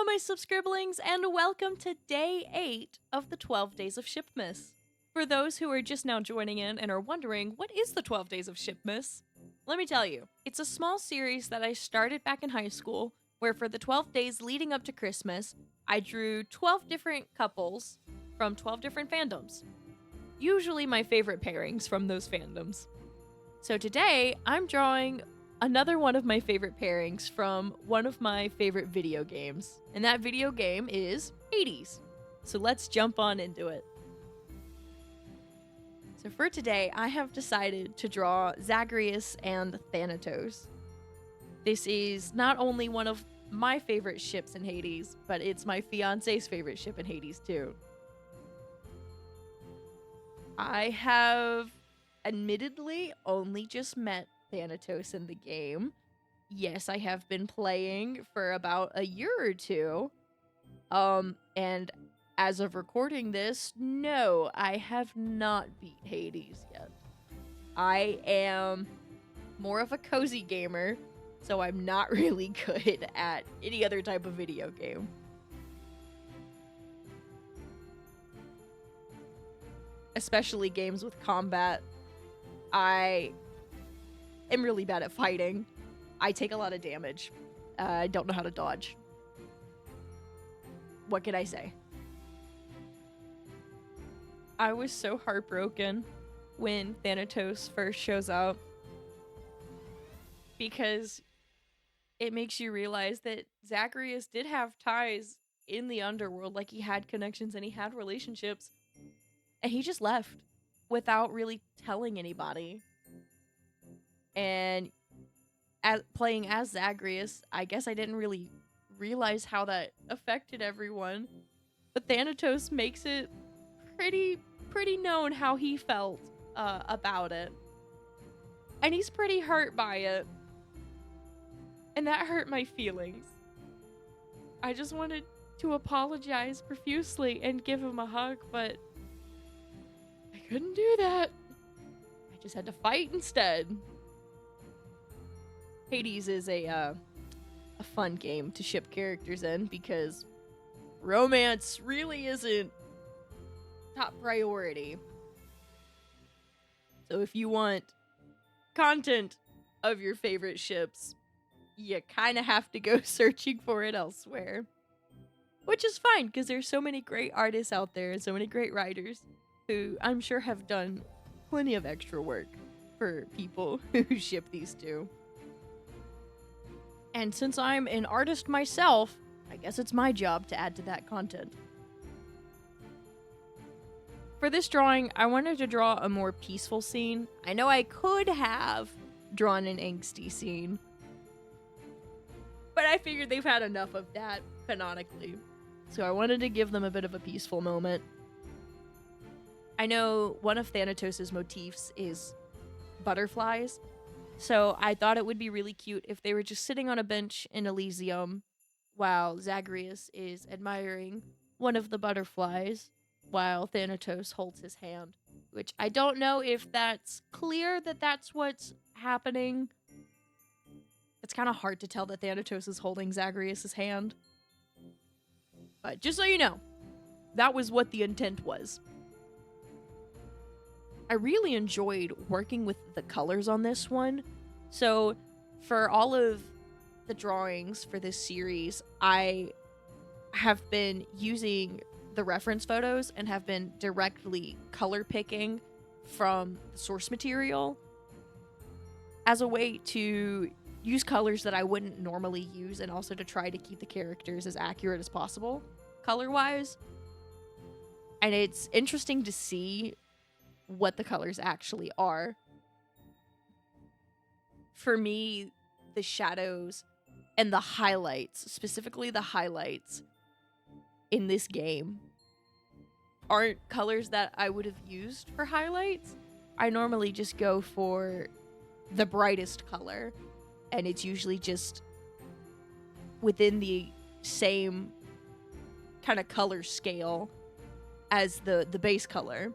my Subscriblings, and welcome to Day 8 of the 12 Days of Shipmas. For those who are just now joining in and are wondering, what is the 12 Days of Shipmas? Let me tell you, it's a small series that I started back in high school, where for the 12 days leading up to Christmas, I drew 12 different couples from 12 different fandoms. Usually my favorite pairings from those fandoms. So today, I'm drawing another one of my favorite pairings from one of my favorite video games. And that video game is Hades. So let's jump on into it. So for today, I have decided to draw Zagreus and Thanatos. This is not only one of my favorite ships in Hades, but it's my fiance's favorite ship in Hades too. I have admittedly only just met Thanatos in the game. Yes, I have been playing for about a year or two. And as of recording this, no, I have not beat Hades yet. I am more of a cozy gamer, so I'm not really good at any other type of video game. Especially games with combat. I am really bad at fighting. I take a lot of damage. I don't know how to dodge. What can I say? I was so heartbroken when Thanatos first shows up, because it makes you realize that Zagreus did have ties in the underworld, like he had connections and he had relationships, and he just left without really telling anybody. And playing as Zagreus, I guess I didn't really realize how that affected everyone. But Thanatos makes it pretty known how he felt about it. And he's pretty hurt by it. And that hurt my feelings. I just wanted to apologize profusely and give him a hug, but I couldn't do that. I just had to fight instead. Hades is a fun game to ship characters in because romance really isn't top priority. So if you want content of your favorite ships, you kind of have to go searching for it elsewhere. Which is fine, because there's so many great artists out there and so many great writers who I'm sure have done plenty of extra work for people who ship these two. And since I'm an artist myself, I guess it's my job to add to that content. For this drawing, I wanted to draw a more peaceful scene. I know I could have drawn an angsty scene, but I figured they've had enough of that canonically. So I wanted to give them a bit of a peaceful moment. I know one of Thanatos' motifs is butterflies, so I thought it would be really cute if they were just sitting on a bench in Elysium while Zagreus is admiring one of the butterflies while Thanatos holds his hand. Which I don't know if that's clear that that's what's happening. It's kind of hard to tell that Thanatos is holding Zagreus' hand. But just so you know, that was what the intent was. I really enjoyed working with the colors on this one. So for all of the drawings for this series, I have been using the reference photos and have been directly color picking from the source material as a way to use colors that I wouldn't normally use, and also to try to keep the characters as accurate as possible color-wise. And it's interesting to see what the colors actually are. For me, the shadows and the highlights, specifically the highlights in this game, aren't colors that I would have used for highlights. I normally just go for the brightest color, and it's usually just within the same kind of color scale as the base color.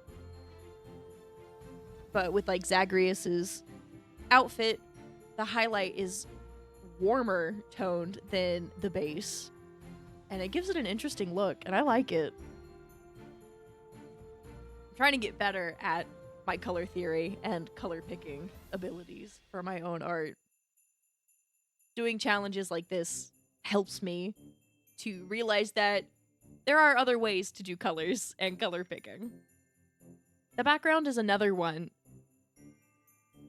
But with like Zagreus's outfit, the highlight is warmer toned than the base. and it gives it an interesting look, and I like it. I'm trying to get better at my color theory and color picking abilities for my own art. Doing challenges like this helps me to realize that there are other ways to do colors and color picking. The background is another one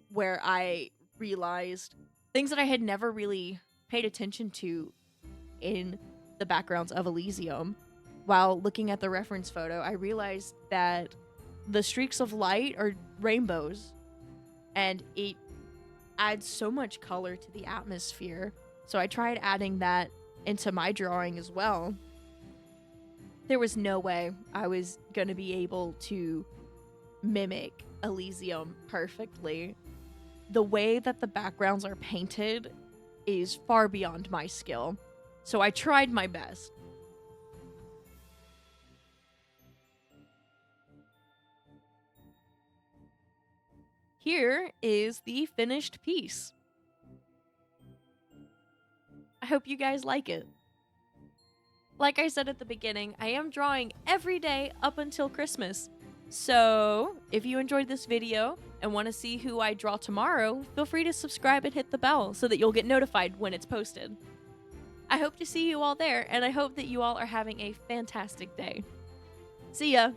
where I realized things that I had never really paid attention to in the backgrounds of Elysium. While looking at the reference photo, I realized that the streaks of light are rainbows, and it adds so much color to the atmosphere. So I tried adding that into my drawing as well. There was no way I was going to be able to mimic Elysium perfectly. The way that the backgrounds are painted is far beyond my skill, so I tried my best. Here is the finished piece. I hope you guys like it. Like I said at the beginning, I am drawing every day up until Christmas. So, if you enjoyed this video and want to see who I draw tomorrow, feel free to subscribe and hit the bell so that you'll get notified when it's posted. I hope to see you all there, and I hope that you all are having a fantastic day. See ya!